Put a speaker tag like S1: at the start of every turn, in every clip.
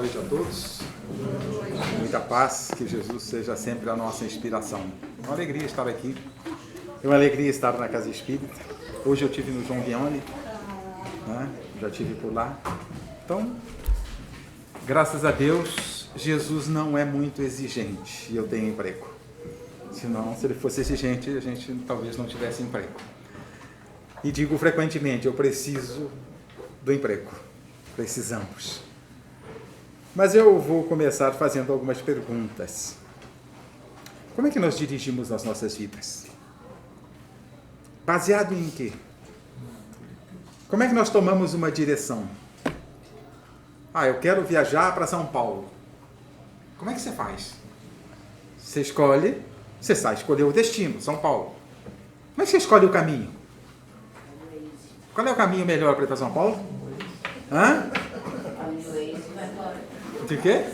S1: noite a todos. Muita paz, que Jesus seja sempre a nossa inspiração. É uma alegria estar aqui. É uma alegria estar na Casa Espírita. Hoje eu estive no João Vianney, né? Já estive por lá. Então, graças a Deus, Jesus não é muito exigente e eu tenho emprego. Senão, se ele fosse exigente, a gente talvez não tivesse emprego. E digo frequentemente, eu preciso do emprego. Precisamos. Mas eu vou começar fazendo algumas perguntas. Como é que nós dirigimos as nossas vidas? Baseado em quê? Como é que nós tomamos uma direção? Eu quero viajar para São Paulo. Como é que você faz? Você escolhe, você sabe escolher o destino, São Paulo. Como é que você escolhe o caminho? Qual é o caminho melhor para ir para São Paulo? Hã? De quê?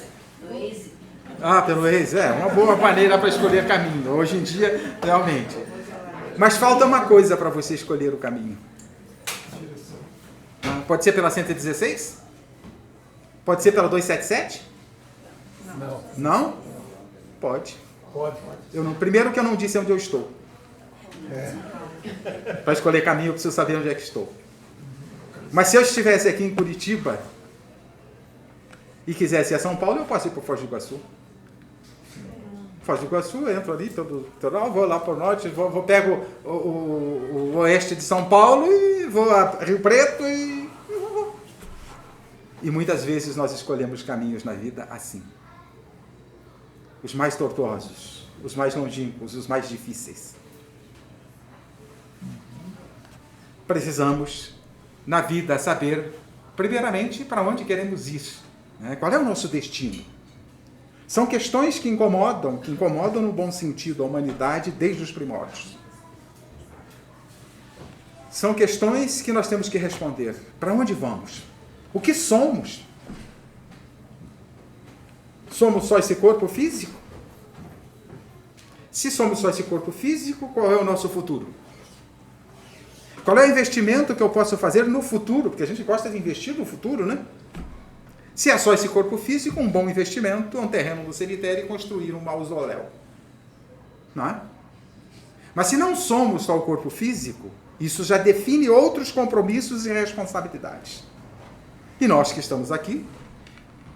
S1: Pelo Waze. É uma boa maneira para escolher caminho. Hoje em dia, realmente. Mas falta uma coisa para você escolher o caminho. Pode ser pela 116? Pode ser pela 277?
S2: Não.
S1: Não? Pode.
S2: Pode.
S1: Primeiro que eu não disse onde eu estou. Para escolher caminho, eu preciso saber onde é que estou. Mas se eu estivesse aqui em Curitiba e quisesse ir a São Paulo, eu posso ir para o Foz do Iguaçu. Foz do Iguaçu, eu entro ali, vou lá para o norte, pego o oeste de São Paulo e vou a Rio Preto e vou. E muitas vezes nós escolhemos caminhos na vida assim. Os mais tortuosos, os mais longínquos, os mais difíceis. Precisamos, na vida, saber, primeiramente, para onde queremos ir. Né? Qual é o nosso destino? São questões que incomodam no bom sentido a humanidade desde os primórdios. São questões que nós temos que responder. Para onde vamos? O que somos? Somos só esse corpo físico? Se somos só esse corpo físico, qual é o nosso futuro? Qual é o investimento que eu posso fazer no futuro? Porque a gente gosta de investir no futuro, né? Se é só esse corpo físico, um bom investimento é um terreno no cemitério e construir um mausoléu. Não é? Mas se não somos só o corpo físico, isso já define outros compromissos e responsabilidades. E nós que estamos aqui,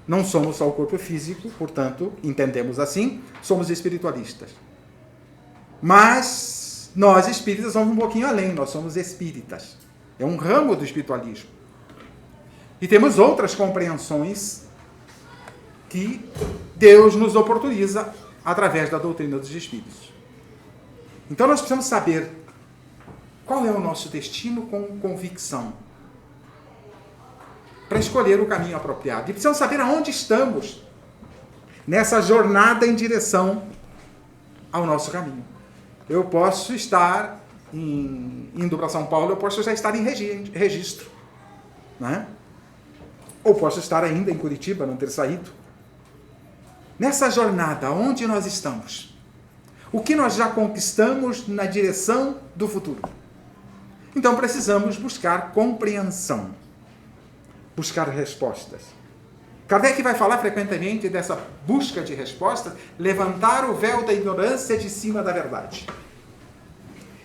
S1: não somos só o corpo físico, portanto, entendemos assim, somos espiritualistas. Mas nós espíritas vamos um pouquinho além, nós somos espíritas. É um ramo do espiritualismo. E temos outras compreensões que Deus nos oportuniza através da doutrina dos espíritos. Então nós precisamos saber qual é o nosso destino com convicção, para escolher o caminho apropriado. E precisamos saber aonde estamos nessa jornada em direção ao nosso caminho. Eu posso estar indo para São Paulo, eu posso já estar em registro, né? Ou posso estar ainda em Curitiba, não ter saído. Nessa jornada, onde nós estamos? O que nós já conquistamos na direção do futuro? Então precisamos buscar compreensão, buscar respostas. Kardec vai falar frequentemente dessa busca de respostas, levantar o véu da ignorância de cima da verdade.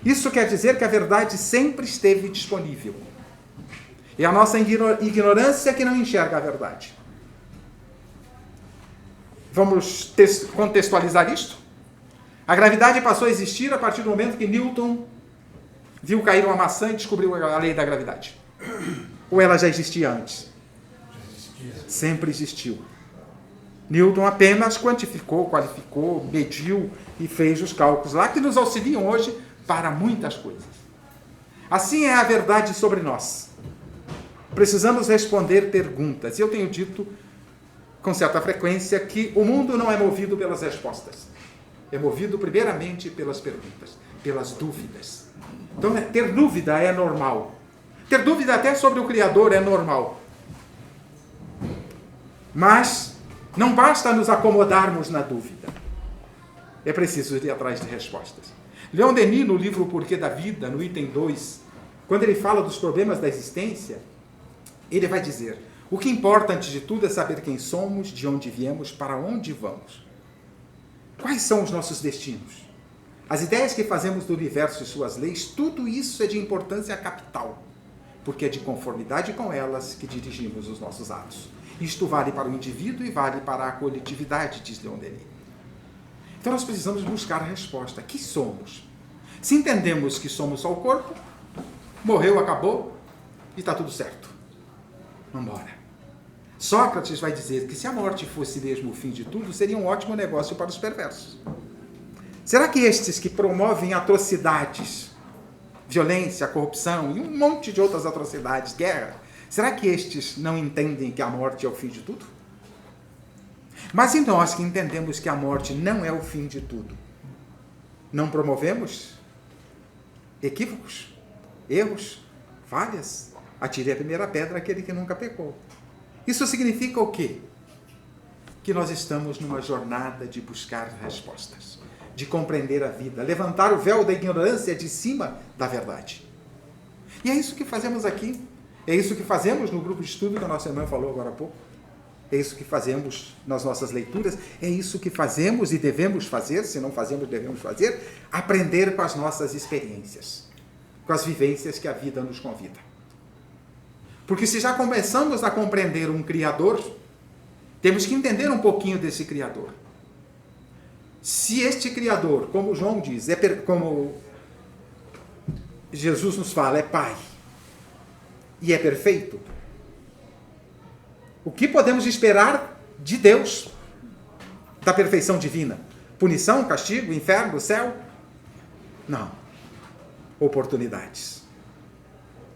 S1: Isso quer dizer que a verdade sempre esteve disponível. É a nossa ignorância que não enxerga a verdade. Vamos contextualizar isto? A gravidade passou a existir a partir do momento que Newton viu cair uma maçã e descobriu a lei da gravidade. Ou ela já existia antes? Sempre existiu. Newton apenas quantificou, qualificou, mediu e fez os cálculos lá que nos auxiliam hoje para muitas coisas. Assim é a verdade sobre nós. Precisamos responder perguntas. E eu tenho dito com certa frequência que o mundo não é movido pelas respostas. É movido primeiramente pelas perguntas, pelas dúvidas. Então, ter dúvida é normal. Ter dúvida até sobre o Criador é normal. Mas não basta nos acomodarmos na dúvida. É preciso ir atrás de respostas. Leon Denis, no livro O Porquê da Vida, no item 2, quando ele fala dos problemas da existência, ele vai dizer: O que importa, antes de tudo, é saber quem somos, de onde viemos, para onde vamos. Quais são os nossos destinos? As ideias que fazemos do universo e suas leis, tudo isso é de importância capital, porque é de conformidade com elas que dirigimos os nossos atos. Isto vale para o indivíduo e vale para a coletividade, diz Leon Denis. Então nós precisamos buscar a resposta. Que somos? Se entendemos que somos só o corpo, morreu, acabou, e está tudo certo. Vamos embora. Sócrates vai dizer que se a morte fosse mesmo o fim de tudo, seria um ótimo negócio para os perversos. Será que estes que promovem atrocidades, violência, corrupção e um monte de outras atrocidades, guerra, será que estes não entendem que a morte é o fim de tudo? Mas e nós que entendemos que a morte não é o fim de tudo, não promovemos equívocos, erros, falhas? Atire a primeira pedra àquele que nunca pecou. Isso significa o quê? Que nós estamos numa jornada de buscar respostas, de compreender a vida, levantar o véu da ignorância de cima da verdade. E é isso que fazemos aqui. É isso que fazemos no grupo de estudo que a nossa irmã falou agora há pouco. É isso que fazemos nas nossas leituras. É isso que fazemos e devemos fazer, se não fazemos, devemos fazer, aprender com as nossas experiências, com as vivências que a vida nos convida. Porque se já começamos a compreender um Criador, temos que entender um pouquinho desse Criador. Se este Criador, como João diz, como Jesus nos fala, é Pai e é perfeito, o que podemos esperar de Deus, da perfeição divina? Punição, castigo, inferno, céu? Não. Oportunidades.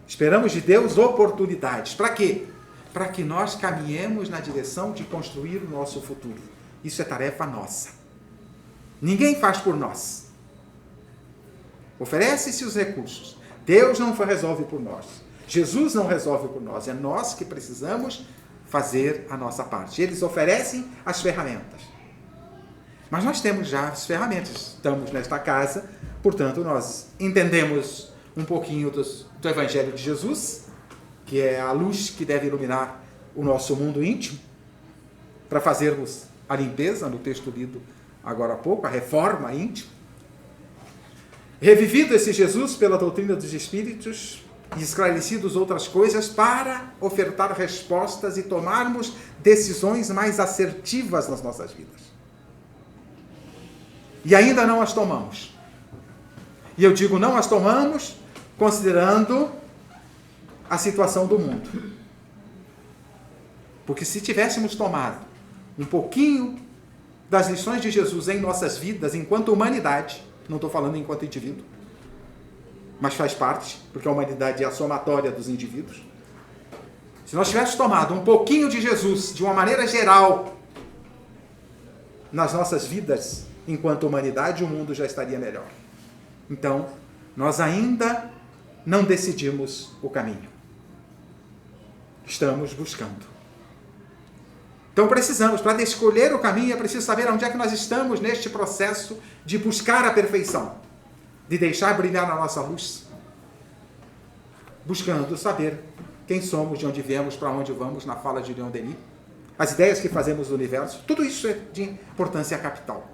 S1: Esperamos de Deus oportunidades. Para quê? Para que nós caminhemos na direção de construir o nosso futuro. Isso é tarefa nossa. Ninguém faz por nós. Oferece-se os recursos. Deus não resolve por nós. Jesus não resolve por nós. É nós que precisamos fazer a nossa parte. Eles oferecem as ferramentas. Mas nós temos já as ferramentas. Estamos nesta casa, portanto, nós entendemos um pouquinho do Evangelho de Jesus, que é a luz que deve iluminar o nosso mundo íntimo, para fazermos a limpeza, no texto lido agora há pouco, a reforma íntima. Revivido esse Jesus pela doutrina dos Espíritos e esclarecidos outras coisas, para ofertar respostas e tomarmos decisões mais assertivas nas nossas vidas. E ainda não as tomamos. E eu digo não as tomamos considerando a situação do mundo. Porque se tivéssemos tomado um pouquinho das lições de Jesus em nossas vidas, enquanto humanidade, não estou falando enquanto indivíduo, mas faz parte, porque a humanidade é a somatória dos indivíduos. Se nós tivéssemos tomado um pouquinho de Jesus, de uma maneira geral, nas nossas vidas, enquanto humanidade, o mundo já estaria melhor. Então, nós ainda não decidimos o caminho. Estamos buscando. Então precisamos, para escolher o caminho, é preciso saber onde é que nós estamos neste processo de buscar a perfeição, de deixar brilhar a nossa luz, buscando saber quem somos, de onde viemos, para onde vamos, na fala de Leon Denis, as ideias que fazemos do universo, tudo isso é de importância capital.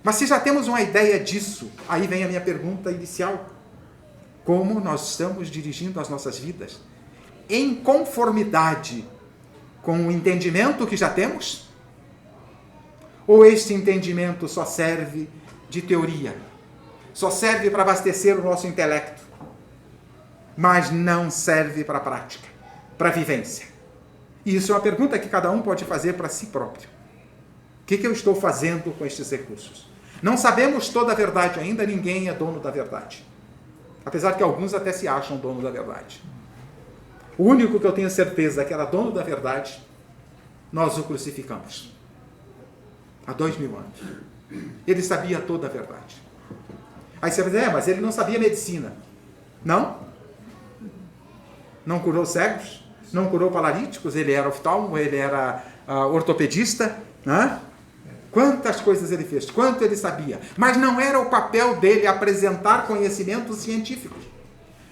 S1: Mas se já temos uma ideia disso, aí vem a minha pergunta inicial. Como nós estamos dirigindo as nossas vidas? Em conformidade com o entendimento que já temos? Ou este entendimento só serve de teoria? Só serve para abastecer o nosso intelecto, mas não serve para a prática, para a vivência? E isso é uma pergunta que cada um pode fazer para si próprio. O que eu estou fazendo com estes recursos? Não sabemos toda a verdade ainda, ninguém é dono da verdade. Apesar que alguns até se acham dono da verdade. O único que eu tenho certeza que era dono da verdade, nós o crucificamos. Há 2000 anos. Ele sabia toda a verdade. Aí você vai dizer, mas ele não sabia medicina. Não? Não curou cegos? Não curou paralíticos? Ele era oftalmo? Ele era ortopedista? Né? Quantas coisas ele fez, quanto ele sabia. Mas não era o papel dele apresentar conhecimentos científicos.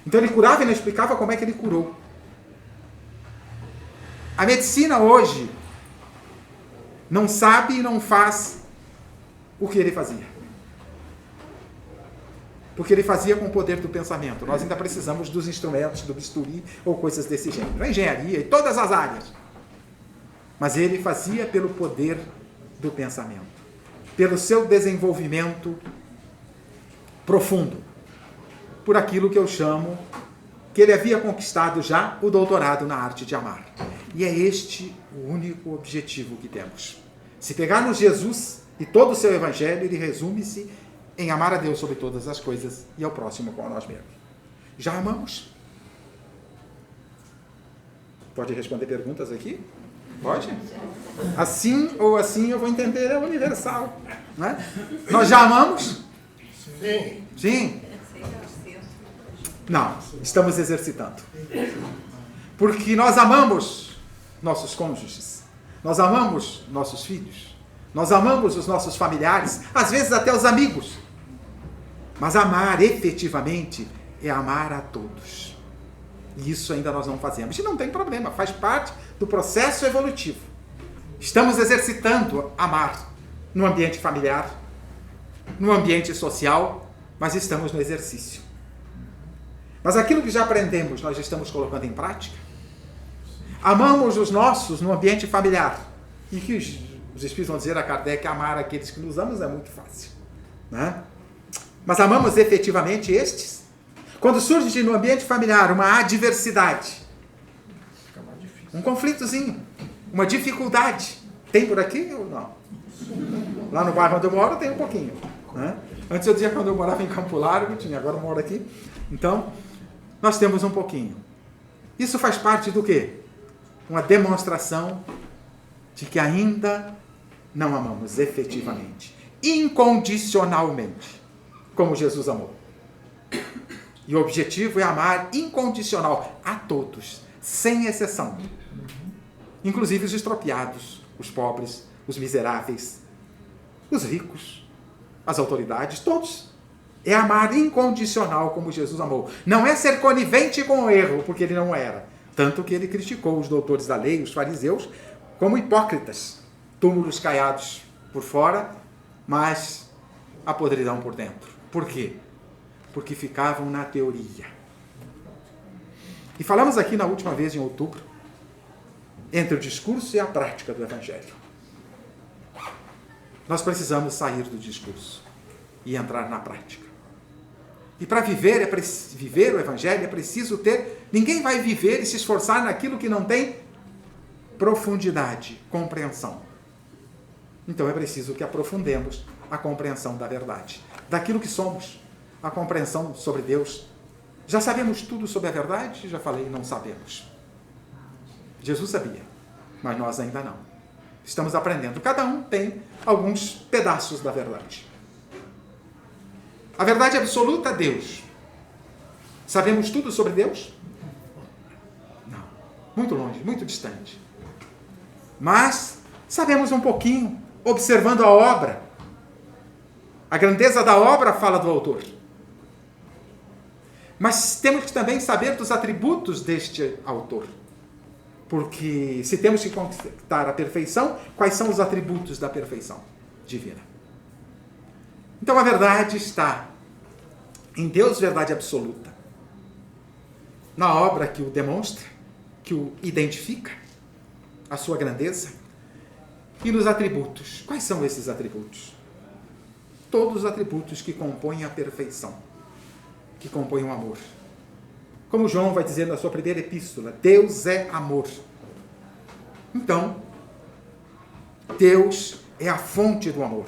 S1: Então ele curava e não explicava como é que ele curou. A medicina hoje não sabe e não faz o que ele fazia. Porque ele fazia com o poder do pensamento. Nós ainda precisamos dos instrumentos, do bisturi ou coisas desse gênero. A engenharia e todas as áreas. Mas ele fazia pelo poder do pensamento. Pelo seu desenvolvimento profundo. Por aquilo que eu chamo, que ele havia conquistado já o doutorado na arte de amar. E é este o único objetivo que temos. Se pegarmos Jesus e todo o seu evangelho, ele resume-se em amar a Deus sobre todas as coisas e ao próximo como a nós mesmos. Já amamos? Pode responder perguntas aqui? Pode? Assim ou assim eu vou entender, é universal. Não é? Nós já amamos?
S2: Sim.
S1: Sim? Não, estamos exercitando. Porque nós amamos nossos cônjuges, nós amamos nossos filhos, nós amamos os nossos familiares, às vezes até os amigos. Mas amar efetivamente é amar a todos. E isso ainda nós não fazemos. E não tem problema, faz parte do processo evolutivo. Estamos exercitando amar no ambiente familiar, no ambiente social, mas estamos no exercício. Mas aquilo que já aprendemos, nós estamos colocando em prática? Amamos os nossos no ambiente familiar. E que os Espíritos vão dizer a Kardec, amar aqueles que nos amam é muito fácil. Né? Mas amamos efetivamente estes? Quando surge no ambiente familiar uma adversidade, um conflitozinho, uma dificuldade, tem por aqui ou não? Lá no bairro onde eu moro tem um pouquinho. Né? Antes eu dizia quando eu morava em Campo Largo, tinha, agora eu moro aqui. Então, nós temos um pouquinho. Isso faz parte do quê? Uma demonstração de que ainda não amamos efetivamente, incondicionalmente, como Jesus amou. E o objetivo é amar incondicional a todos, sem exceção. Inclusive os estropiados, os pobres, os miseráveis, os ricos, as autoridades, todos. É amar incondicional como Jesus amou. Não é ser conivente com o erro, porque ele não era. Tanto que ele criticou os doutores da lei, os fariseus, como hipócritas, túmulos caiados por fora, mas a podridão por dentro. Por quê? Porque ficavam na teoria. E falamos aqui na última vez, em outubro, entre o discurso e a prática do Evangelho. Nós precisamos sair do discurso e entrar na prática. E para viver o Evangelho é preciso ter... Ninguém vai viver e se esforçar naquilo que não tem profundidade, compreensão. Então é preciso que aprofundemos a compreensão da verdade, daquilo que somos, a compreensão sobre Deus. Já sabemos tudo sobre a verdade? Já falei, não sabemos. Jesus sabia, mas nós ainda não. Estamos aprendendo. Cada um tem alguns pedaços da verdade. A verdade absoluta, Deus. Sabemos tudo sobre Deus? Não. Muito longe, muito distante. Mas sabemos um pouquinho, observando a obra. A grandeza da obra fala do autor. Mas temos que também saber dos atributos deste autor. Porque se temos que conquistar a perfeição, quais são os atributos da perfeição divina? Então a verdade está em Deus, verdade absoluta. Na obra que o demonstra, que o identifica, a sua grandeza, e nos atributos. Quais são esses atributos? Todos os atributos que compõem a perfeição, que compõem o amor. Como João vai dizer na sua primeira epístola, Deus é amor. Então, Deus é a fonte do amor.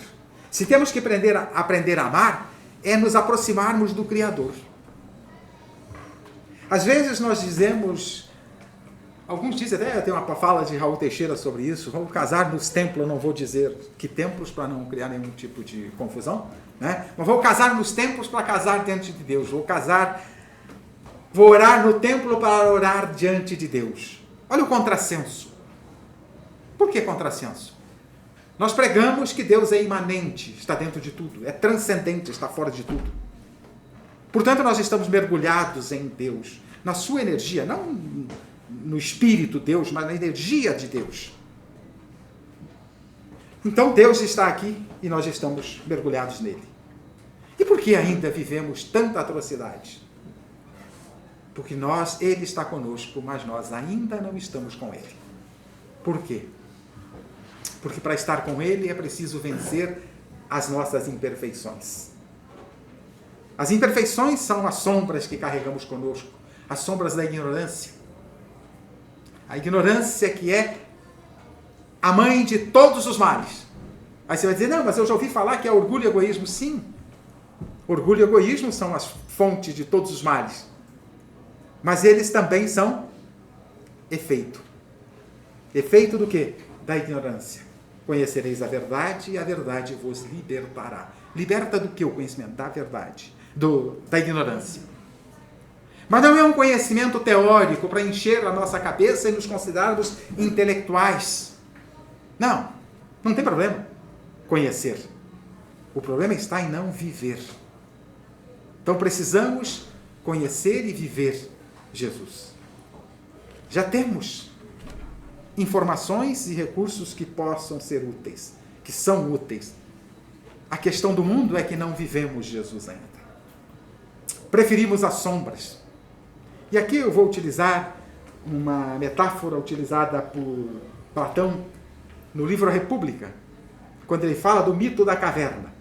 S1: Se temos que aprender a amar, é nos aproximarmos do Criador. Às vezes nós dizemos, alguns dizem, até tem uma fala de Raul Teixeira sobre isso, vamos casar nos templos, eu não vou dizer que templos para não criar nenhum tipo de confusão, né? Mas vou casar nos templos para casar diante de Deus, vou orar no templo para orar diante de Deus. Olha o contrassenso. Por que contrassenso? Nós pregamos que Deus é imanente, está dentro de tudo, é transcendente, está fora de tudo. Portanto, nós estamos mergulhados em Deus, na sua energia, não no Espírito Deus, mas na energia de Deus. Então Deus está aqui e nós estamos mergulhados nele. E por que ainda vivemos tanta atrocidade? Porque ele está conosco, mas nós ainda não estamos com ele. Por quê? Porque para estar com ele é preciso vencer as nossas imperfeições. As imperfeições são as sombras que carregamos conosco, as sombras da ignorância. A ignorância que é a mãe de todos os males. Aí você vai dizer, não, mas eu já ouvi falar que é orgulho e egoísmo. Sim, orgulho e egoísmo são as fontes de todos os males. Mas eles também são efeito. Efeito do quê? Da ignorância. Conhecereis a verdade e a verdade vos libertará. Liberta do que o conhecimento? Da verdade. Da ignorância. Mas não é um conhecimento teórico para encher a nossa cabeça e nos considerarmos intelectuais. Não, não tem problema conhecer. O problema está em não viver. Então precisamos conhecer e viver Jesus. Já temos informações e recursos que possam ser úteis, que são úteis. A questão do mundo é que não vivemos Jesus ainda. Preferimos as sombras. E aqui eu vou utilizar uma metáfora utilizada por Platão no livro A República, quando ele fala do mito da caverna.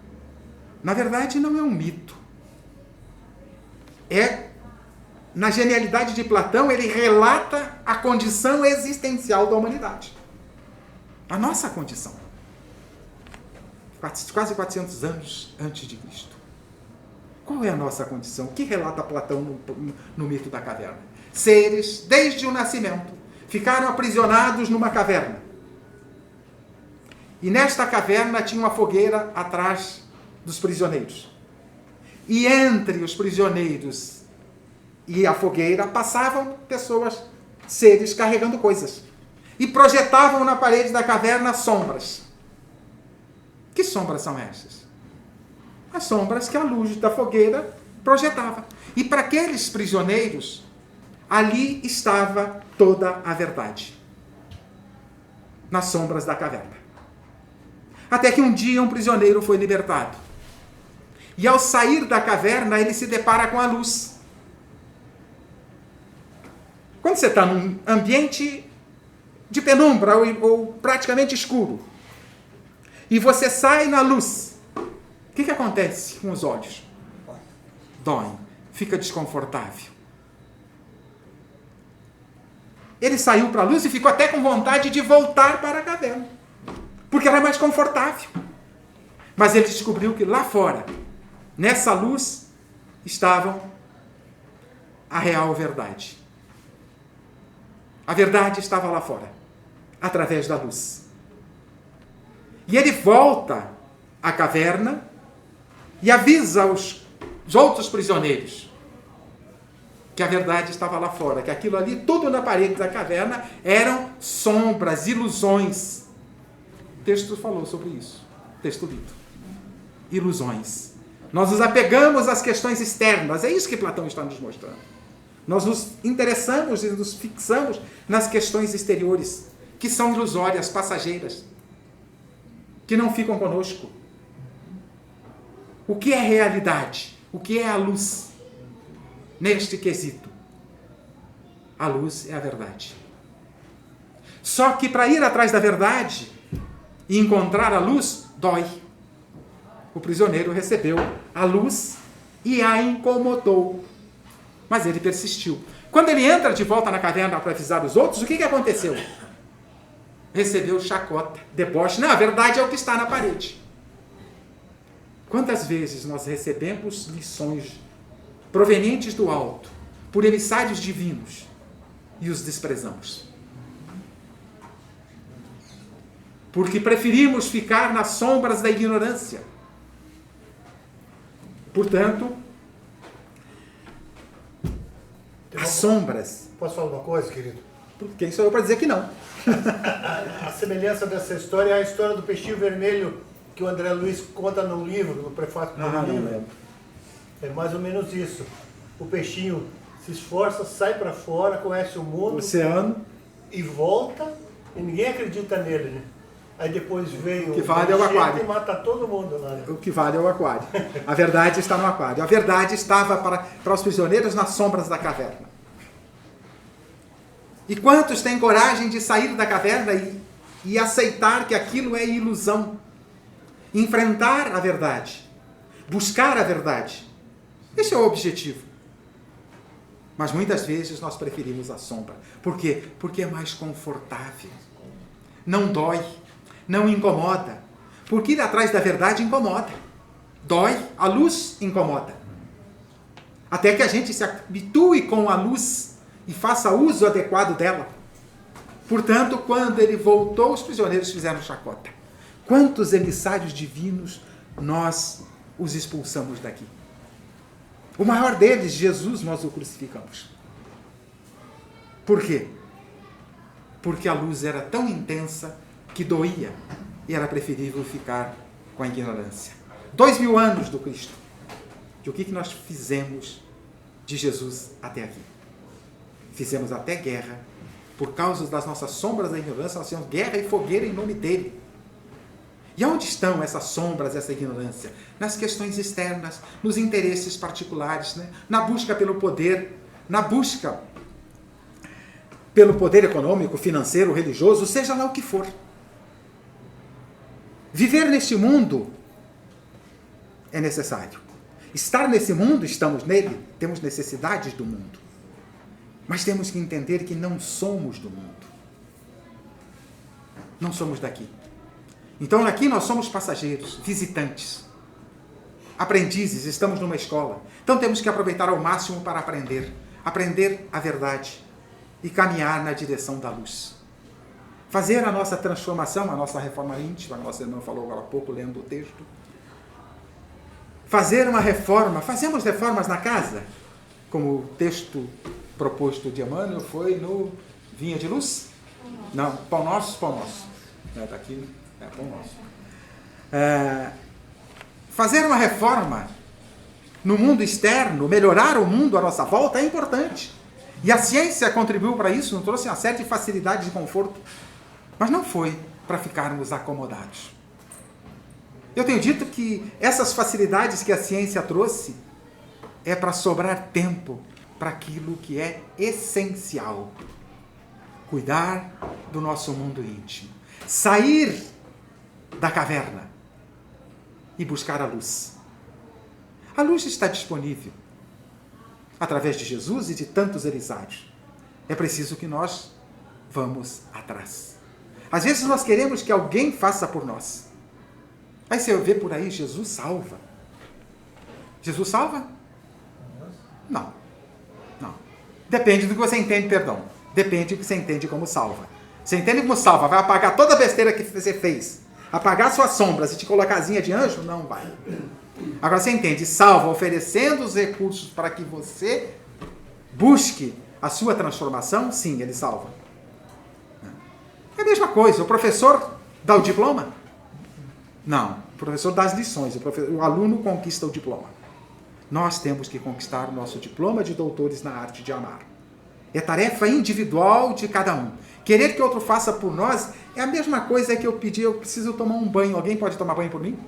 S1: Na verdade, não é um mito. Na genialidade de Platão, ele relata a condição existencial da humanidade. A nossa condição. Quase 400 anos antes de Cristo. Qual é a nossa condição? O que relata Platão no mito da caverna? Seres, desde o nascimento, ficaram aprisionados numa caverna. E nesta caverna tinha uma fogueira atrás dos prisioneiros. E entre os prisioneiros e a fogueira passavam pessoas, seres carregando coisas. E projetavam na parede da caverna sombras. Que sombras são essas? As sombras que a luz da fogueira projetava. E para aqueles prisioneiros, ali estava toda a verdade. Nas sombras da caverna. Até que um dia um prisioneiro foi libertado. E ao sair da caverna, ele se depara com a luz. Quando você está num ambiente de penumbra ou praticamente escuro, e você sai na luz, o que acontece com os olhos? Dói, fica desconfortável. Ele saiu para a luz e ficou até com vontade de voltar para a caverna, porque era mais confortável. Mas ele descobriu que lá fora, nessa luz, estavam a real verdade. A verdade estava lá fora, através da luz. E ele volta à caverna e avisa os outros prisioneiros que a verdade estava lá fora, que aquilo ali, tudo na parede da caverna, eram sombras, ilusões. O texto falou sobre isso, texto lido. Ilusões. Nós nos apegamos às questões externas, é isso que Platão está nos mostrando. Nós nos interessamos e nos fixamos nas questões exteriores, que são ilusórias, passageiras, que não ficam conosco. O que é realidade? O que é a luz? Neste quesito, a luz é a verdade. Só que para ir atrás da verdade e encontrar a luz, dói. O prisioneiro recebeu a luz e a incomodou. Mas ele persistiu. Quando ele entra de volta na caverna para avisar os outros, o que aconteceu? Recebeu chacota, deboche. Não, a verdade é o que está na parede. Quantas vezes nós recebemos lições provenientes do alto, por emissários divinos, e os desprezamos? Porque preferimos ficar nas sombras da ignorância. Portanto, as sombras...
S2: Posso falar uma coisa, querido?
S1: Quem sou eu para dizer que não?
S2: A semelhança dessa história é a história do peixinho vermelho que o André Luiz conta no livro, no prefácio do livro.
S1: Não lembro.
S2: É mais ou menos isso. O peixinho se esforça, sai para fora, conhece o mundo,
S1: o oceano,
S2: e volta, e ninguém acredita nele, né? Aí depois veio
S1: que vale é o aquário.
S2: E mata todo mundo lá, né?
S1: O que vale é o aquário. A verdade está no aquário. A verdade estava para os prisioneiros nas sombras da caverna. E quantos têm coragem de sair da caverna e aceitar que aquilo é ilusão? Enfrentar a verdade. Buscar a verdade. Esse é o objetivo. Mas muitas vezes nós preferimos a sombra. Por quê? Porque é mais confortável. Não dói. Não incomoda. Porque ir atrás da verdade incomoda. Dói. A luz incomoda. Até que a gente se habitue com a luz e faça uso adequado dela. Portanto, quando ele voltou, os prisioneiros fizeram chacota. Quantos emissários divinos nós os expulsamos daqui? O maior deles, Jesus, nós o crucificamos. Por quê? Porque a luz era tão intensa que doía e era preferível ficar com a ignorância. 2000 anos do Cristo. E o que nós fizemos de Jesus até aqui? Fizemos até guerra. Por causa das nossas sombras da ignorância, nós fizemos guerra e fogueira em nome dele. E onde estão essas sombras, essa ignorância? Nas questões externas, nos interesses particulares, né? Na busca pelo poder, na busca pelo poder econômico, financeiro, religioso, seja lá o que for. Viver neste mundo é necessário. Estar nesse mundo, estamos nele, temos necessidades do mundo. Mas temos que entender que não somos do mundo. Não somos daqui. Então aqui nós somos passageiros, visitantes, aprendizes, estamos numa escola. Então temos que aproveitar ao máximo para aprender a verdade e caminhar na direção da luz. Fazer a nossa transformação, a nossa reforma íntima, a nossa irmã falou agora há pouco lendo o texto. Fazer uma reforma, fazemos reformas na casa, como o texto proposto de Emmanuel foi no Vinha de Luz? Não, Pão Nosso, Pão Nosso. Está aqui. Pão Nosso. Fazer uma reforma no mundo externo, melhorar o mundo à nossa volta é importante. E a ciência contribuiu para isso, nos trouxe uma série de facilidades e conforto. Mas não foi para ficarmos acomodados. Eu tenho dito que essas facilidades que a ciência trouxe é para sobrar tempo para aquilo que é essencial. Cuidar do nosso mundo íntimo. Sair da caverna e buscar a luz. A luz está disponível através de Jesus e de tantos emissários. É preciso que nós vamos atrás. Às vezes nós queremos que alguém faça por nós. Aí você vê por aí, Jesus salva. Jesus salva? Não. Não. Depende do que você entende, perdão. Depende do que você entende como salva. Você entende como salva? Vai apagar toda a besteira que você fez. Apagar suas sombras e te colocar casinha de anjo? Não vai. Agora você entende, salva oferecendo os recursos para que você busque a sua transformação? Sim, ele salva. É a mesma coisa. O professor dá o diploma? Não. O professor dá as lições. O aluno conquista o diploma. Nós temos que conquistar o nosso diploma de doutores na arte de amar. É tarefa individual de cada um. Querer que outro faça por nós é a mesma coisa que eu pedir, eu preciso tomar um banho. Alguém pode tomar banho por mim?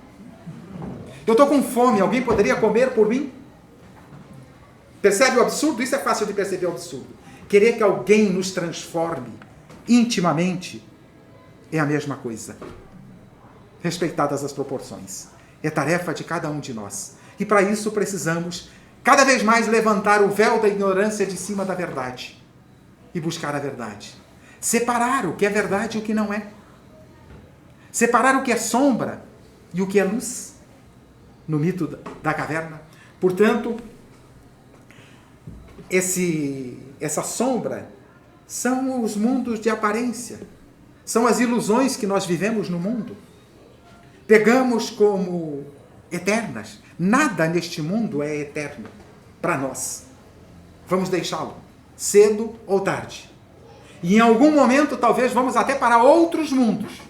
S1: Eu estou com fome, alguém poderia comer por mim? Percebe o absurdo? Isso é fácil de perceber o absurdo. Querer que alguém nos transforme intimamente é a mesma coisa. Respeitadas as proporções. É tarefa de cada um de nós. E para isso precisamos cada vez mais levantar o véu da ignorância de cima da verdade e buscar a verdade. Separar o que é verdade e o que não é. Separar o que é sombra e o que é luz. No mito da caverna. Portanto, essa sombra são os mundos de aparência. São as ilusões que nós vivemos no mundo. Pegamos como eternas. Nada neste mundo é eterno para nós. Vamos deixá-lo, cedo ou tarde. E em algum momento, talvez, vamos até para outros mundos.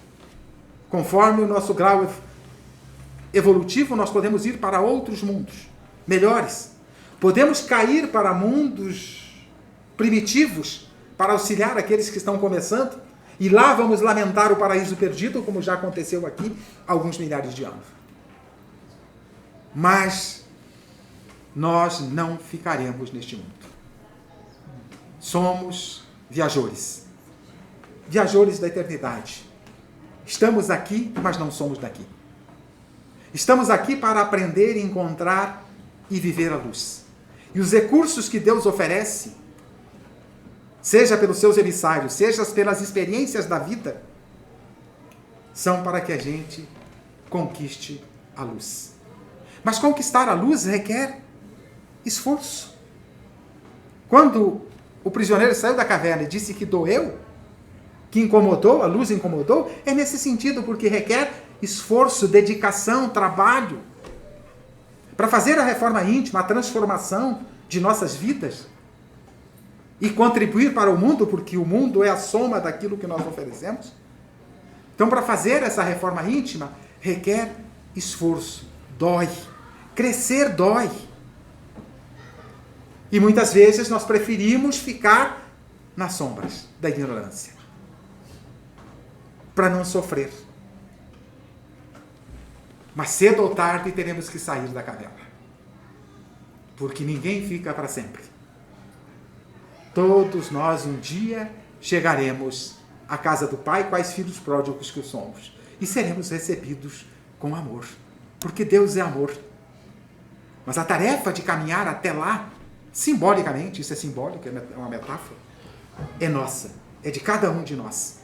S1: Conforme o nosso grau evolutivo, nós podemos ir para outros mundos melhores. Podemos cair para mundos primitivos para auxiliar aqueles que estão começando, e lá vamos lamentar o paraíso perdido, como já aconteceu aqui há alguns milhares de anos. Mas nós não ficaremos neste mundo. Somos viajores. Viajores da eternidade. Estamos aqui, mas não somos daqui. Estamos aqui para aprender, encontrar e viver a luz. E os recursos que Deus oferece, seja pelos seus emissários, seja pelas experiências da vida, são para que a gente conquiste a luz. Mas conquistar a luz requer esforço. Quando o prisioneiro saiu da caverna e disse que doeu, que incomodou, a luz incomodou, é nesse sentido, porque requer esforço, dedicação, trabalho, para fazer a reforma íntima, a transformação de nossas vidas e contribuir para o mundo, porque o mundo é a soma daquilo que nós oferecemos. Então, para fazer essa reforma íntima, requer esforço, dói. Crescer dói. E muitas vezes nós preferimos ficar nas sombras da ignorância, para não sofrer. Mas cedo ou tarde teremos que sair da caverna, porque ninguém fica para sempre. Todos nós um dia chegaremos à casa do Pai, quais filhos pródigos que somos, e seremos recebidos com amor, porque Deus é amor. Mas a tarefa de caminhar até lá, simbolicamente, isso é simbólico, é uma metáfora, é nossa, é de cada um de nós.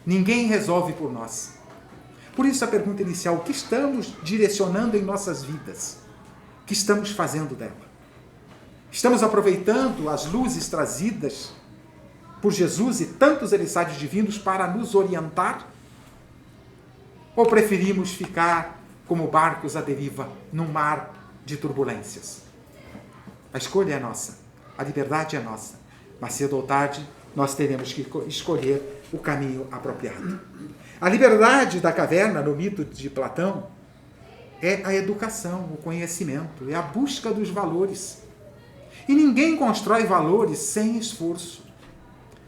S1: Ninguém resolve por nós. Por isso a pergunta inicial: o que estamos direcionando em nossas vidas? O que estamos fazendo dela? Estamos aproveitando as luzes trazidas por Jesus e tantos emissários divinos para nos orientar? Ou preferimos ficar como barcos à deriva num mar de turbulências? A escolha é nossa, a liberdade é nossa, mas cedo ou tarde nós teremos que escolher o caminho apropriado. A liberdade da caverna, no mito de Platão, é a educação, o conhecimento, é a busca dos valores. E ninguém constrói valores sem esforço,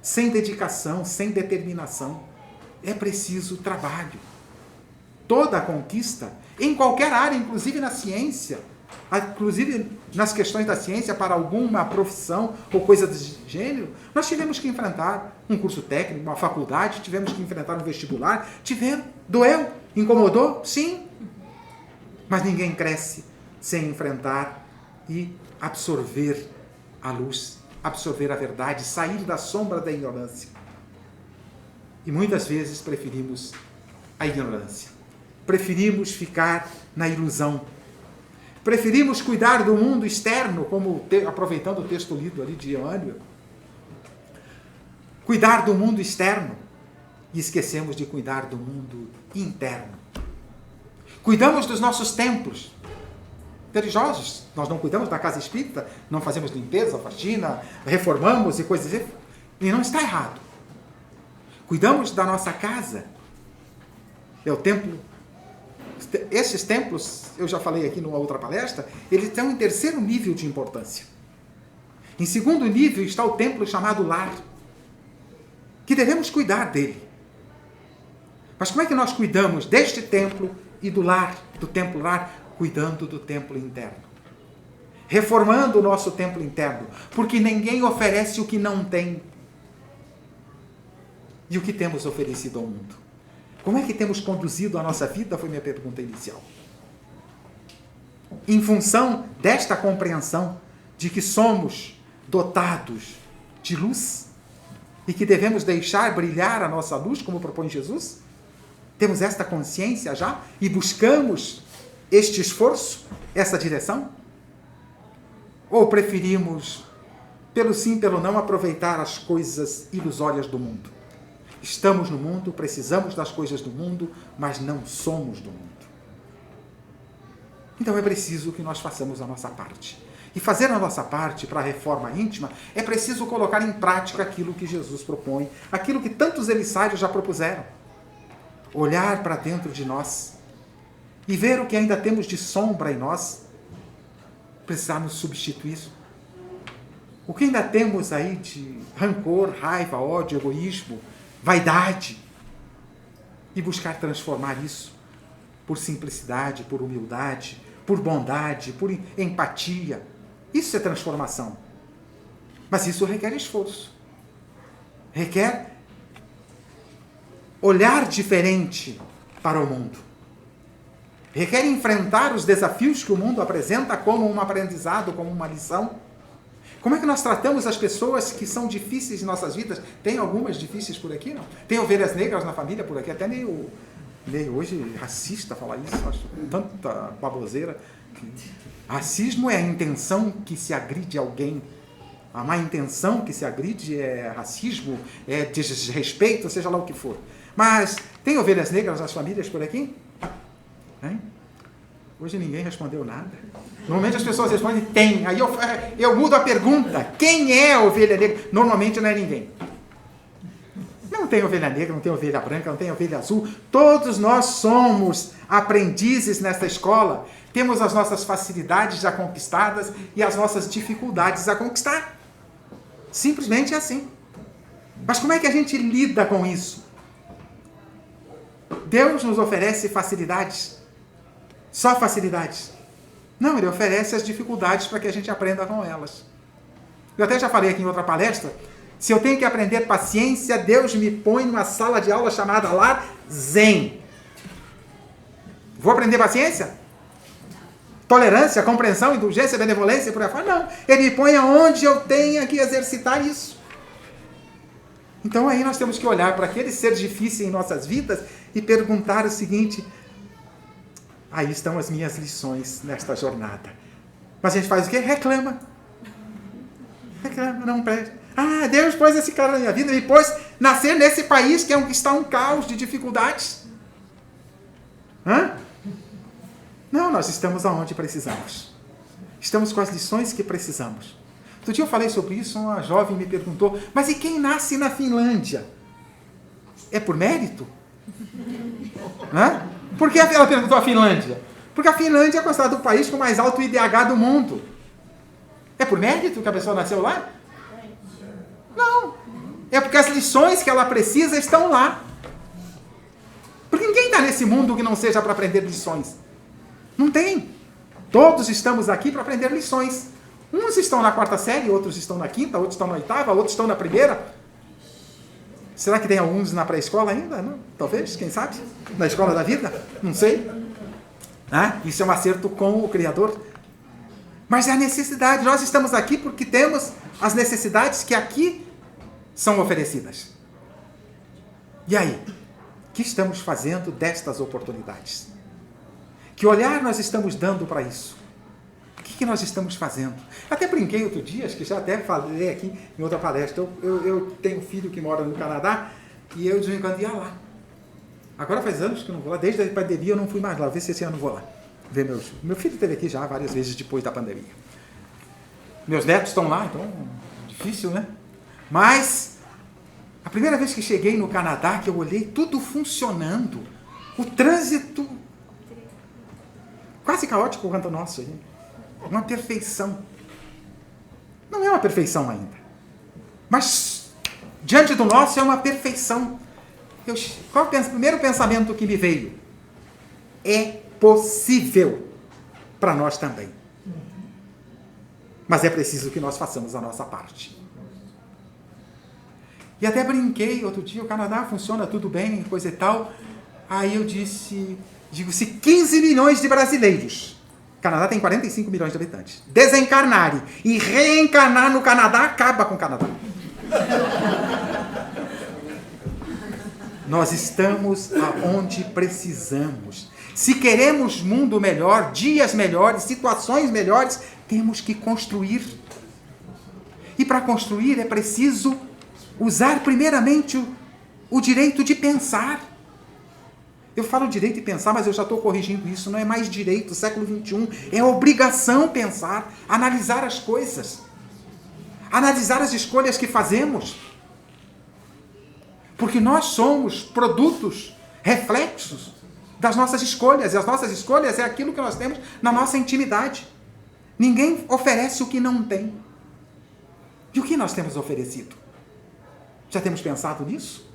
S1: sem dedicação, sem determinação. É preciso trabalho. Toda a conquista, em qualquer área, inclusive na ciência, inclusive nas questões da ciência, para alguma profissão ou coisa do gênero, nós tivemos que enfrentar um curso técnico, uma faculdade, tivemos que enfrentar um vestibular, doeu, incomodou, sim, mas ninguém cresce sem enfrentar e absorver a luz, absorver a verdade, sair da sombra da ignorância. E muitas vezes preferimos a ignorância, preferimos ficar na ilusão, preferimos cuidar do mundo externo, como aproveitando o texto lido ali de Emmanuel, cuidar do mundo externo e esquecemos de cuidar do mundo interno. Cuidamos dos nossos templos religiosos, nós não cuidamos da casa espírita, não fazemos limpeza, faxina, reformamos e coisas assim, e não está errado. Cuidamos da nossa casa, é o templo. Esses templos, eu já falei aqui numa outra palestra, eles têm um terceiro nível de importância. Em segundo nível está o templo chamado lar, que devemos cuidar dele. Mas como é que nós cuidamos deste templo e do lar, do templo lar? Cuidando do templo interno. Reformando o nosso templo interno, porque ninguém oferece o que não tem. E o que temos oferecido ao mundo? Como é que temos conduzido a nossa vida? Foi minha pergunta inicial. Em função desta compreensão de que somos dotados de luz e que devemos deixar brilhar a nossa luz, como propõe Jesus? Temos esta consciência já e buscamos este esforço, essa direção? Ou preferimos, pelo sim, pelo não, aproveitar as coisas ilusórias do mundo? Estamos no mundo, precisamos das coisas do mundo, mas não somos do mundo. Então é preciso que nós façamos a nossa parte. E fazer a nossa parte para a reforma íntima é preciso colocar em prática aquilo que Jesus propõe, aquilo que tantos emissários já propuseram. Olhar para dentro de nós e ver o que ainda temos de sombra em nós precisar nos substituir? O que ainda temos aí de rancor, raiva, ódio, egoísmo, vaidade? E buscar transformar isso por simplicidade, por humildade, por bondade, por empatia. Isso é transformação. Mas isso requer esforço. Requer olhar diferente para o mundo. Requer enfrentar os desafios que o mundo apresenta como um aprendizado, como uma lição. Como é que nós tratamos as pessoas que são difíceis em nossas vidas? Tem algumas difíceis por aqui, não? Tem ovelhas negras na família por aqui, até meio hoje racista falar isso, acho tanta baboseira. Racismo é a intenção que se agride alguém. A má intenção que se agride é racismo, é desrespeito, seja lá o que for. Mas tem ovelhas negras nas famílias por aqui? Hein? Hoje ninguém respondeu nada. Normalmente as pessoas respondem, tem. Aí eu mudo a pergunta. Quem é a ovelha negra? Normalmente não é ninguém. Não tem ovelha negra, não tem ovelha branca, não tem ovelha azul. Todos nós somos aprendizes nesta escola. Temos as nossas facilidades já conquistadas e as nossas dificuldades a conquistar. Simplesmente é assim. Mas como é que a gente lida com isso? Deus nos oferece facilidades. Só facilidades. Não, Ele oferece as dificuldades para que a gente aprenda com elas. Eu até já falei aqui em outra palestra, se eu tenho que aprender paciência, Deus me põe numa sala de aula chamada lar Zen. Vou aprender paciência? Tolerância, compreensão, indulgência, benevolência, por aí fora? Não. Ele me põe aonde eu tenha que exercitar isso. Então aí nós temos que olhar para aquele ser difícil em nossas vidas e perguntar o seguinte: aí estão as minhas lições nesta jornada. Mas a gente faz o quê? Reclama. Reclama, não presta. Ah, Deus pôs esse cara na minha vida, me pôs nascer nesse país que está um caos de dificuldades. Hã? Não, nós estamos aonde precisamos. Estamos com as lições que precisamos. Outro dia eu falei sobre isso, uma jovem me perguntou, mas e quem nasce na Finlândia? É por mérito? Hã? Por que ela perguntou a Finlândia? Porque a Finlândia é considerado o país com o mais alto IDH do mundo. É por mérito que a pessoa nasceu lá? Não. É porque as lições que ela precisa estão lá. Porque ninguém está nesse mundo que não seja para aprender lições. Não tem. Todos estamos aqui para aprender lições. Uns estão na 4ª série, outros estão na 5ª, outros estão na 8ª, outros estão na 1ª. Será que tem alguns na pré-escola ainda? Não? Talvez, quem sabe? Na escola da vida? Não sei. Isso é um acerto com o Criador. Mas é a necessidade. Nós estamos aqui porque temos as necessidades que aqui são oferecidas. E aí? O que estamos fazendo destas oportunidades? Que olhar nós estamos dando para isso? O que nós estamos fazendo? Até brinquei outro dia, acho que já até falei aqui em outra palestra. Eu tenho um filho que mora no Canadá e eu de vez em quando ia lá. Agora faz anos que eu não vou lá, desde a pandemia eu não fui mais lá, ver se esse ano eu vou lá. Ver meu filho esteve aqui já várias vezes depois da pandemia. Meus netos estão lá, então difícil, né? Mas a primeira vez que cheguei no Canadá, que eu olhei tudo funcionando, o trânsito quase caótico quanto o nosso aí. Uma perfeição. Não é uma perfeição ainda. Mas diante do nosso é uma perfeição. Qual é o primeiro pensamento que me veio? É possível para nós também. Mas é preciso que nós façamos a nossa parte. E até brinquei outro dia, o Canadá funciona tudo bem, coisa e tal. Aí eu digo-se 15 milhões de brasileiros. O Canadá tem 45 milhões de habitantes. Desencarnarem e reencarnar no Canadá acaba com o Canadá. Nós estamos aonde precisamos. Se queremos mundo melhor, dias melhores, situações melhores, temos que construir. E para construir é preciso usar primeiramente o direito de pensar. Eu falo direito de pensar, mas eu já estou corrigindo isso. Não é mais direito, século XXI. É obrigação pensar, analisar as coisas. Analisar as escolhas que fazemos. Porque nós somos produtos, reflexos das nossas escolhas. E as nossas escolhas é aquilo que nós temos na nossa intimidade. Ninguém oferece o que não tem. E o que nós temos oferecido? Já temos pensado nisso?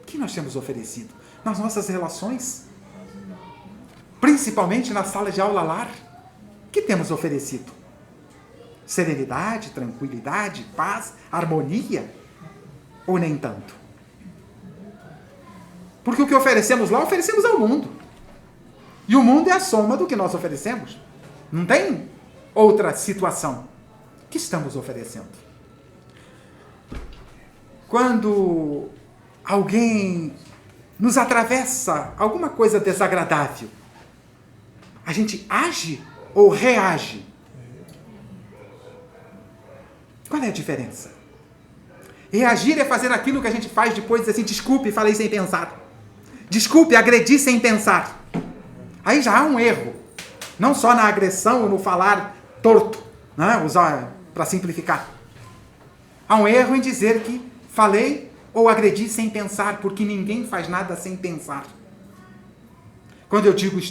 S1: O que nós temos oferecido? Nas nossas relações? Principalmente na sala de aula lar? O que temos oferecido? Serenidade, tranquilidade, paz, harmonia? Ou nem tanto? Porque o que oferecemos lá, oferecemos ao mundo. E o mundo é a soma do que nós oferecemos. Não tem outra situação. O que estamos oferecendo? Quando alguém nos atravessa alguma coisa desagradável, a gente age ou reage? Qual é a diferença? Reagir é fazer aquilo que a gente faz depois, dizer assim, desculpe, falei sem pensar. Desculpe, agredi sem pensar. Aí já há um erro. Não só na agressão ou no falar torto, né? Usar para simplificar. Há um erro em dizer que falei ou agredi sem pensar, porque ninguém faz nada sem pensar. Quando eu digo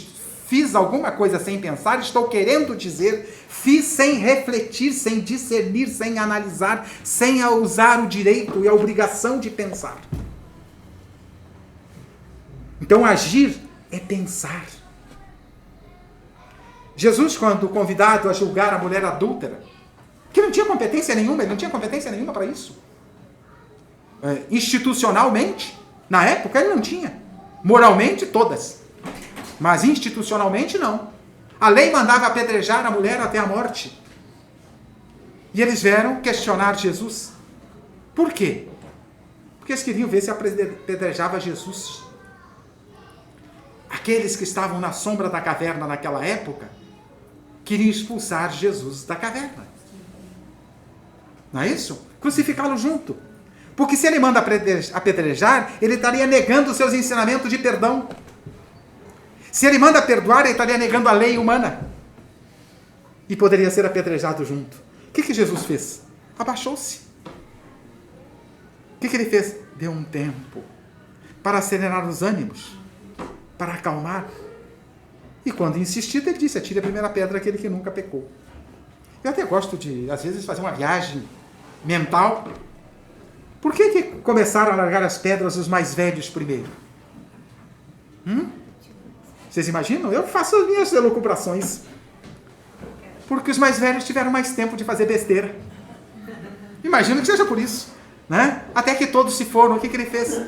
S1: fiz alguma coisa sem pensar, estou querendo dizer fiz sem refletir, sem discernir, sem analisar, sem usar o direito e a obrigação de pensar. Então, agir é pensar. Jesus, quando convidado a julgar a mulher adúltera, que não tinha competência nenhuma, ele não tinha competência nenhuma para isso. Institucionalmente, na época, ele não tinha. Moralmente, todas. Mas institucionalmente, não. A lei mandava apedrejar a mulher até a morte. E eles vieram questionar Jesus. Por quê? Porque eles queriam ver se apedrejava Jesus. Aqueles que estavam na sombra da caverna naquela época queriam expulsar Jesus da caverna. Não é isso? Crucificá-lo junto. Porque se ele manda apedrejar, ele estaria negando os seus ensinamentos de perdão. Se ele manda perdoar, ele estaria negando a lei humana. E poderia ser apedrejado junto. O que Jesus fez? Abaixou-se. O que ele fez? Deu um tempo para acelerar os ânimos, para acalmar. E quando insistido, ele disse, atire a primeira pedra aquele que nunca pecou. Eu até gosto de, às vezes, fazer uma viagem mental. Por que começaram a largar as pedras os mais velhos primeiro? Vocês imaginam? Eu faço as minhas elucubrações. Porque os mais velhos tiveram mais tempo de fazer besteira. Imagino que seja por isso. Né? Até que todos se foram, o que ele fez?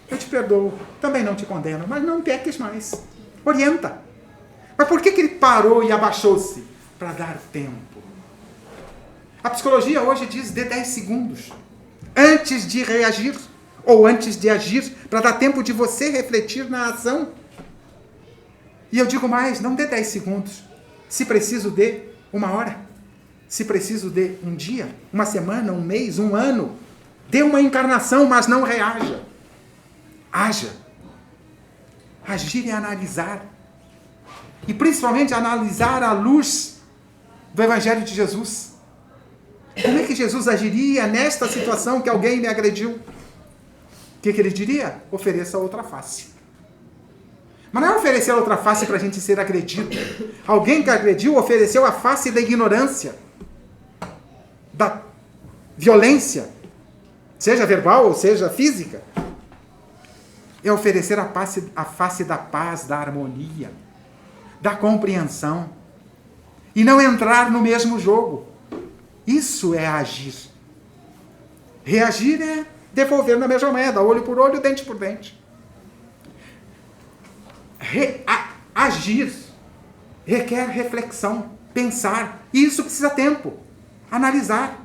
S1: Eu te perdoo, também não te condeno, mas não peques mais. Orienta. Mas por que ele parou e abaixou-se? Para dar tempo. A psicologia hoje diz de 10 segundos. Antes de reagir, ou antes de agir, para dar tempo de você refletir na ação. E eu digo mais, não dê 10 segundos. Se preciso, dê 1 hora. Se preciso, dê 1 dia, 1 semana, 1 mês, 1 ano. Dê uma encarnação, mas não reaja. Haja. Agir é analisar. E principalmente analisar à luz do Evangelho de Jesus. Como é que Jesus agiria nesta situação que alguém me agrediu? O que ele diria? Ofereça outra face. Mas não é oferecer outra face para a gente ser agredido. Alguém que agrediu ofereceu a face da ignorância, da violência, seja verbal ou seja física. É oferecer a face da paz, da harmonia, da compreensão. E não entrar no mesmo jogo. Isso é agir. Reagir é devolver na mesma moeda, olho por olho, dente por dente. Agir requer reflexão, pensar. E isso precisa tempo. Analisar.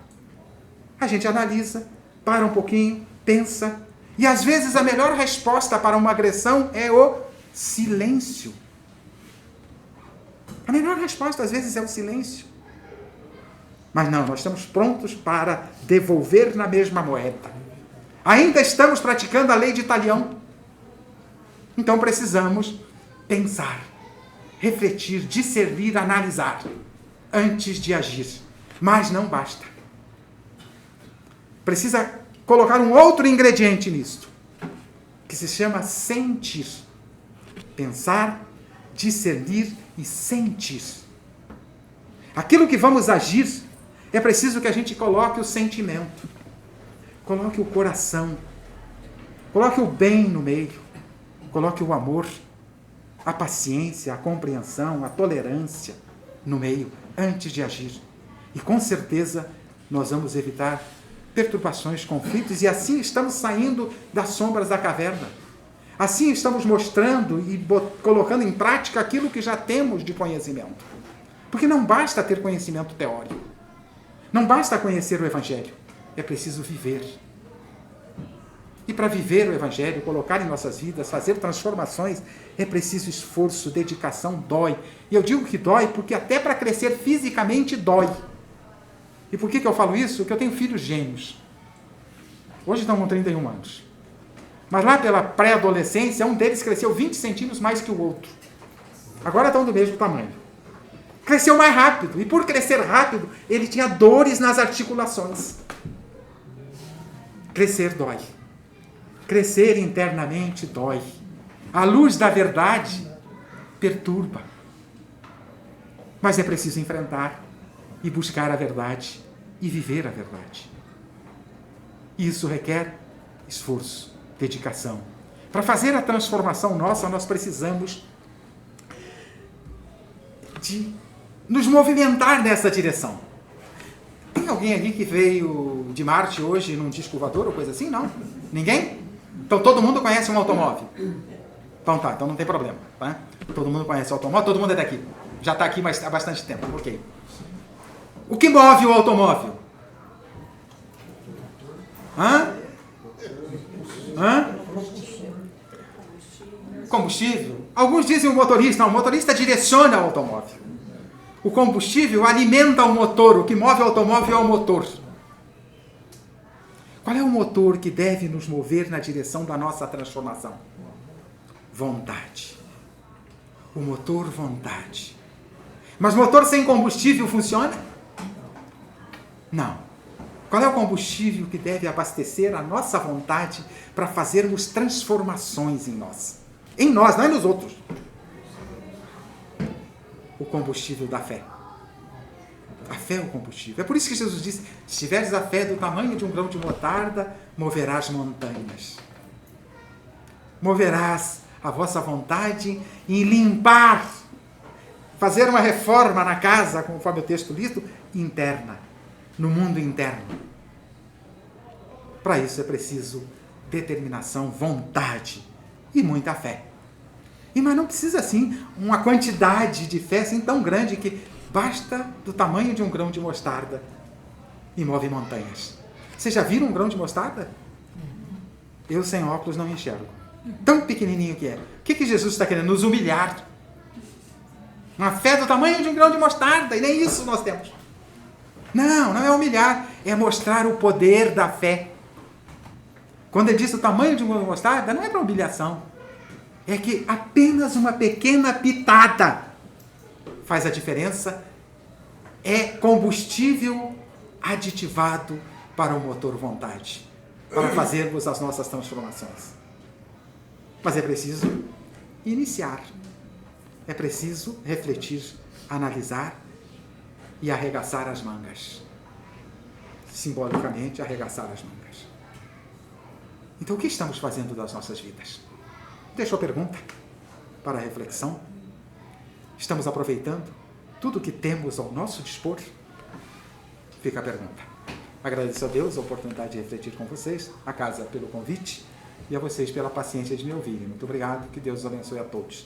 S1: A gente analisa, para um pouquinho, pensa. E às vezes a melhor resposta para uma agressão é o silêncio. A melhor resposta às vezes é o silêncio. Mas não, nós estamos prontos para devolver na mesma moeda. Ainda estamos praticando a lei de Talião. Então precisamos pensar, refletir, discernir, analisar, antes de agir. Mas não basta. Precisa colocar um outro ingrediente nisto, que se chama sentir. Pensar, discernir e sentir. Aquilo que vamos agir, é preciso que a gente coloque o sentimento, coloque o coração, coloque o bem no meio, coloque o amor, a paciência, a compreensão, a tolerância no meio, antes de agir. E com certeza nós vamos evitar perturbações, conflitos, e assim estamos saindo das sombras da caverna. Assim estamos mostrando e colocando em prática aquilo que já temos de conhecimento. Porque não basta ter conhecimento teórico. Não basta conhecer o Evangelho. É preciso viver. E para viver o Evangelho, colocar em nossas vidas, fazer transformações, é preciso esforço, dedicação, dói. E eu digo que dói porque até para crescer fisicamente dói. E por que eu falo isso? Porque eu tenho filhos gêmeos. Hoje estão com 31 anos. Mas lá pela pré-adolescência, um deles cresceu 20 centímetros mais que o outro. Agora estão do mesmo tamanho. Cresceu mais rápido. E por crescer rápido, ele tinha dores nas articulações. Crescer dói. Crescer internamente dói. A luz da verdade perturba. Mas é preciso enfrentar e buscar a verdade e viver a verdade. Isso requer esforço, dedicação. Para fazer a transformação nossa, nós precisamos de nos movimentar nessa direção. Tem alguém aqui que veio de Marte hoje num disco voador ou coisa assim? Não? Ninguém? Então todo mundo conhece um automóvel? Então tá, então não tem problema. Tá? Todo mundo conhece o automóvel, todo mundo é daqui. Já está aqui há bastante tempo, ok. O que move o automóvel? Combustível? Alguns dizem o motorista. Não, o motorista direciona o automóvel. O combustível alimenta o motor. O que move o automóvel é o motor. Qual é o motor que deve nos mover na direção da nossa transformação? Vontade. O motor, vontade. Mas motor sem combustível funciona? Não. Qual é o combustível que deve abastecer a nossa vontade para fazermos transformações em nós? Em nós, não é nos outros. O combustível da fé. A fé é o combustível. É por isso que Jesus disse, se tiveres a fé do tamanho de um grão de mostarda, moverás montanhas. Moverás a vossa vontade em limpar, fazer uma reforma na casa, conforme o texto lido, interna, no mundo interno. Para isso é preciso determinação, vontade e muita fé. Mas não precisa, assim, uma quantidade de fé assim, tão grande que basta do tamanho de um grão de mostarda e move montanhas. Vocês já viram um grão de mostarda? Eu, sem óculos, não enxergo. Tão pequenininho que é. O que Jesus está querendo? Nos humilhar. Uma fé do tamanho de um grão de mostarda, e nem isso nós temos. Não é humilhar, é mostrar o poder da fé. Quando ele diz o tamanho de um grão de mostarda, não é para humilhação. É que apenas uma pequena pitada faz a diferença. É combustível aditivado para o motor vontade, para fazermos as nossas transformações. Mas é preciso iniciar. É preciso refletir, analisar e arregaçar as mangas. Simbolicamente, arregaçar as mangas. Então, o que estamos fazendo das nossas vidas? Deixo a pergunta para a reflexão. Estamos aproveitando tudo o que temos ao nosso dispor? Fica a pergunta. Agradeço a Deus a oportunidade de refletir com vocês, a casa pelo convite e a vocês pela paciência de me ouvirem. Muito obrigado, que Deus os abençoe a todos.